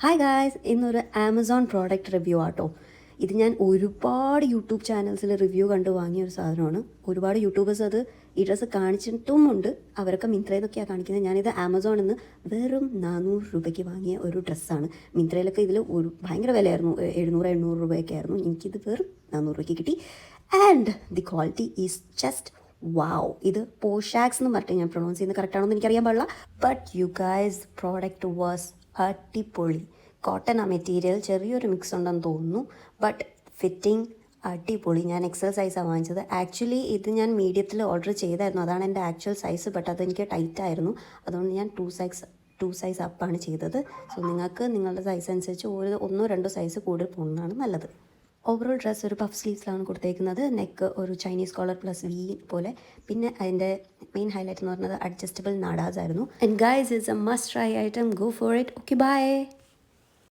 Hi guys, ഇന്നൊരു Amazon product review ആട്ടോ. ഇത് ഞാൻ ഒരുപാട് യൂട്യൂബ് ചാനൽസിൽ റിവ്യൂ കണ്ട് വാങ്ങിയ ഒരു സാധനമാണ്. ഒരുപാട് യൂട്യൂബേഴ്സ് അത് ഈ ഡ്രസ്സ് കാണിച്ചിട്ടുമുണ്ട്. അവരൊക്കെ മിന്ത്രയിൽ നിന്നൊക്കെയാണ് കാണിക്കുന്നത്. ഞാനിത് ആമസോണിൽ നിന്ന് വെറും 400 രൂപയ്ക്ക് വാങ്ങിയ ഒരു ഡ്രസ്സാണ്. മിന്ത്രയിലൊക്കെ ഇതിൽ ഒരു ഭയങ്കര വിലയായിരുന്നു, 700-800 രൂപയൊക്കെ ആയിരുന്നു. എനിക്കിത് വെറും 400 രൂപയ്ക്ക് കിട്ടി. And the quality is just wow. ഇത് പോഷാക്സ് എന്ന് പറഞ്ഞിട്ട് ഞാൻ പ്രൊണൗൺസ് ചെയ്യുന്നത് കറക്റ്റാണോ എന്ന് എനിക്കറിയാൻ പാടില്ല. But you guys, product was അടിപൊളി. കോട്ടൺ ആ മെറ്റീരിയൽ, ചെറിയൊരു മിക്സ് ഉണ്ടെന്ന് തോന്നുന്നു. ബട്ട് ഫിറ്റിംഗ് അടിപൊളി. ഞാൻ എക്സൽ സൈസാണ് വാങ്ങിച്ചത്. ആക്ച്വലി ഇത് ഞാൻ മീഡിയത്തിൽ ഓർഡർ ചെയ്തായിരുന്നു, അതാണ് എൻ്റെ ആക്ച്വൽ സൈസ്. ബട്ട് അതെനിക്ക് ടൈറ്റ് ആയിരുന്നു, അതുകൊണ്ട് ഞാൻ ടു സൈസ് അപ്പാണ് ചെയ്തത്. സോ നിങ്ങൾക്ക് നിങ്ങളുടെ സൈസ് അനുസരിച്ച് ഒന്നോ രണ്ടോ സൈസ് കൂടുതൽ പോകുന്നതാണ് നല്ലത്. ഓവറോൾ ഡ്രസ്സ് ഒരു പഫ് സ്ലീവ്സിലാണ് കൊടുത്തേക്കുന്നത്. നെക്ക് ഒരു ചൈനീസ് കോളർ പ്ലസ് വി പോലെ. പിന്നെ അതിൻ്റെ മെയിൻ ഹൈലൈറ്റ് എന്ന് പറയുന്നത് അഡ്ജസ്റ്റബിൾ നാഡാസ് ആയിരുന്നു. And guys, it's a must try item. Go for it. Okay, by.